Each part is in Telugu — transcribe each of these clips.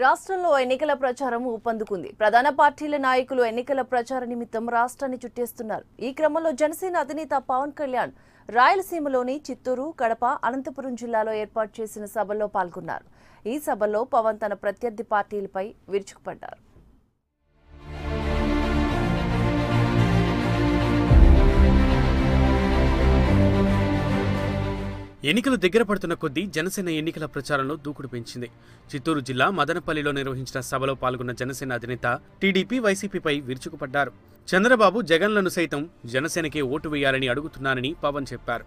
రాష్ట్రంలో ఎన్నికల ప్రచారం ఊపందుకుంది. ప్రధాన పార్టీల నాయకులు ఎన్నికల ప్రచార నిమిత్తం రాష్ట్రాన్ని చుట్టేస్తున్నారు. ఈ క్రమంలో జనసేన అధినేత పవన్ కళ్యాణ్ రాయలసీమలోని చిత్తూరు, కడప, అనంతపురం జిల్లాలో ఏర్పాటు చేసిన సభల్లో పాల్గొన్నారు. ఈ సభల్లో పవన్ తన ప్రత్యర్థి పార్టీలపై విరుచుకుపడ్డారు. ఎన్నికలు దగ్గర పడుతున్న కొద్దీ జనసేన ఎన్నికల ప్రచారంలో దూకుడు పెంచింది. చిత్తూరు జిల్లా మదనపల్లిలో నిర్వహించిన సభలో పాల్గొన్న జనసేన అధినేత టీడీపీ, వైసీపీపై విరుచుకుపడ్డారు. చంద్రబాబు, జగన్లను సైతం జనసేనకే ఓటు వేయాలని అడుగుతున్నానని పవన్ చెప్పారు.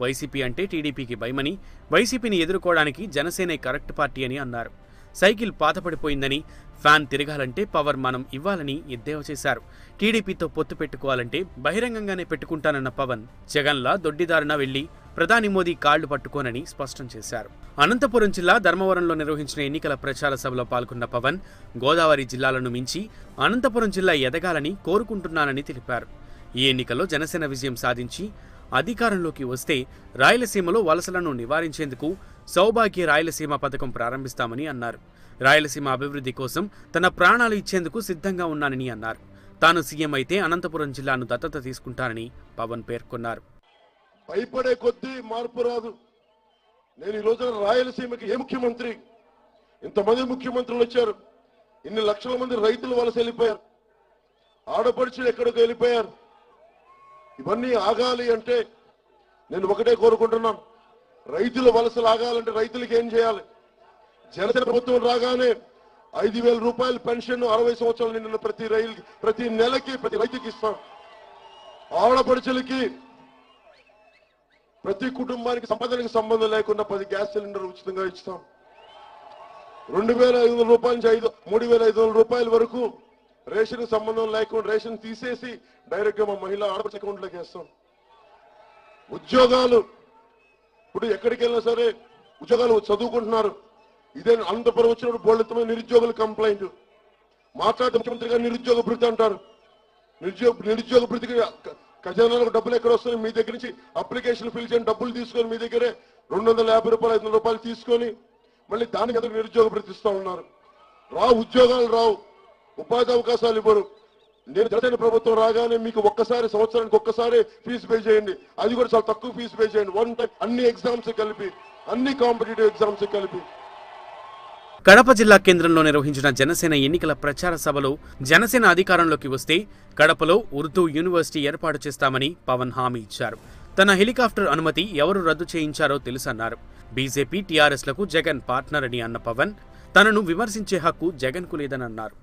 వైసీపీ అంటే టీడీపీకి భయమని, వైసీపీని ఎదుర్కోవడానికి జనసేనే కరెక్ట్ పార్టీ అని అన్నారు. సైకిల్ పాతపడిపోయిందని, ఫ్యాన్ తిరగాలంటే పవర్ మనం ఇవ్వాలని ఎద్దేవా చేశారు. టీడీపీతో పొత్తు పెట్టుకోవాలంటే బహిరంగంగానే పెట్టుకుంటానన్న పవన్ జగన్లా దొడ్డిదారున వెళ్లి ప్రధాని మోదీ కాళ్లు పట్టుకోనని స్పష్టం చేశారు. అనంతపురం జిల్లా ధర్మవరంలో నిర్వహించిన ఎన్నికల ప్రచార సభలో పాల్గొన్న పవన్ గోదావరి జిల్లాలను మించి అనంతపురం జిల్లా ఎదగాలని కోరుకుంటున్నానని తెలిపారు. ఈ ఎన్నికల్లో జనసేన విజయం సాధించి అధికారంలోకి వస్తే రాయలసీమలో వలసలను నివారించేందుకు సౌభాగ్య రాయలసీమ పథకం ప్రారంభిస్తామని అన్నారు. రాయలసీమ అభివృద్ధి కోసం తన ప్రాణాలు ఇచ్చేందుకు సిద్ధంగా ఉన్నానని అన్నారు. తాను సీఎం అయితే అనంతపురం జిల్లాను దత్తత తీసుకుంటానని పవన్ పేర్కొన్నారు. భయపడే కొద్దీ మార్పు రాదు. నేను ఈ రోజున రాయలసీమకి ఏ ముఖ్యమంత్రి, ఇంతమంది ముఖ్యమంత్రులు వచ్చారు, ఇన్ని లక్షల మంది రైతులు వలస వెళ్ళిపోయారు, ఆడపడుచులు ఎక్కడికి వెళ్ళిపోయారు. ఇవన్నీ ఆగాలి అంటే నేను ఒకటే కోరుకుంటున్నాను, రైతుల వలసలు ఆగాలంటే రైతులకి ఏం చేయాలి? జనసేన ప్రభుత్వం రాగానే 5,000 రూపాయల పెన్షన్ 60 సంవత్సరాలు నిండిన ప్రతి నెలకి ప్రతి రైతుకి ఇస్తాం. ఆడపడుచులకి ప్రతి కుటుంబానికి సంపాదనకి సంబంధం లేకుండా 10 గ్యాస్ సిలిండర్ ఉచితంగా ఇస్తాం. 2,500 రూపాయల నుంచి 3,500 రూపాయల వరకు రేషన్ సంబంధం లేకుండా రేషన్ తీసేసి డైరెక్ట్ గా మా మహిళా ఆడపడుచు అకౌంట్లోకి వేస్తాం. ఉద్యోగాలు ఇప్పుడు ఎక్కడికి వెళ్ళినా సరే ఉద్యోగాలు చదువుకుంటున్నారు. ఇదే అనంతపురం వచ్చినప్పుడు బోళ్ళెత్తమైన నిరుద్యోగుల కంప్లైంట్ మాట్లాడితే ముఖ్యమంత్రి గారు నిరుద్యోగ భృతి అంటారు. నిరుద్యోగ భృతికి ఖజానాలకు డబ్బులు ఎక్కడ వస్తున్నాయి? మీ దగ్గర నుంచి అప్లికేషన్ ఫిల్ చేయని డబ్బులు తీసుకొని మీ దగ్గరే 250 రూపాయలు 500 రూపాయలు తీసుకొని మళ్ళీ దానికి ఎదురు నిరుద్యోగ భృతి ఇస్తా ఉన్నారు. ఉద్యోగాలు రావు, ఉపాధి అవకాశాలు ఇవ్వరు. నేను జనసేన ప్రభుత్వం రాగానే మీకు సంవత్సరానికి ఒక్కసారి ఫీజు పే చేయండి, అది కూడా చాలా తక్కువ ఫీజు పే చేయండి. 1 టైం అన్ని ఎగ్జామ్స్ కలిపి, అన్ని కాంపిటేటివ్ ఎగ్జామ్స్ కలిపి. కడప జిల్లా కేంద్రంలో నిర్వహించిన జనసేన ఎన్నికల ప్రచార సభలో జనసేన అధికారంలోకి వస్తే కడపలో ఉర్దూ యూనివర్సిటీ ఏర్పాటు చేస్తామని పవన్ హామీ ఇచ్చారు. తన హెలికాప్టర్ అనుమతి ఎవరు రద్దు చేయించారో తెలుసన్నారు. బీజేపీ, టీఆర్ఎస్లకు జగన్ పార్ట్నర్ అని అన్న పవన్ తనను విమర్శించే హక్కు జగన్ కు లేదని అన్నారు.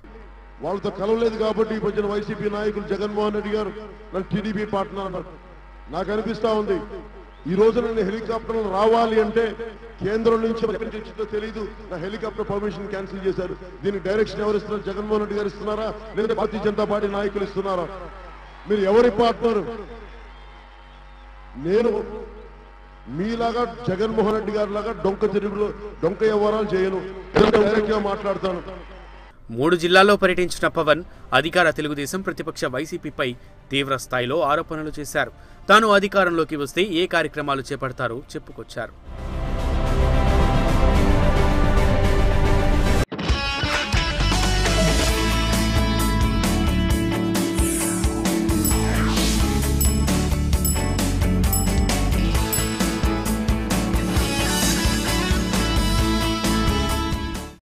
వాళ్ళతో కలవలేదు కాబట్టి ఈ మధ్యన వైసీపీ నాయకులు జగన్మోహన్ రెడ్డి గారు నన్ను టీడీపీ పార్ట్నర్ అన్నారు. నాకు అనిపిస్తా ఉంది, ఈ రోజు నేను హెలికాప్టర్ రావాలి అంటే కేంద్రం నుంచి వచ్చిందో తెలియదు, నా హెలికాప్టర్ పర్మిషన్ క్యాన్సిల్ చేశారు. దీనికి డైరెక్షన్ ఎవరు ఇస్తున్నారు? జగన్మోహన్ రెడ్డి గారు ఇస్తున్నారా, లేదా భారతీయ జనతా పార్టీ నాయకులు ఇస్తున్నారా? మీరు ఎవరి పార్ట్నర్? నేను మీలాగా జగన్మోహన్ రెడ్డి గారి లాగా డొంక వ్యవహారాలు చేయను, డైరెక్ట్ గా మాట్లాడతాను. 3 జిల్లాల్లో పర్యటించిన పవన్ అధికార తెలుగుదేశం, ప్రతిపక్ష వైసీపీపై తీవ్ర స్థాయిలో ఆరోపణలు చేశారు. తాను అధికారంలోకి వస్తే ఏ కార్యక్రమాలు చేపడతారో చెప్పుకొచ్చారు.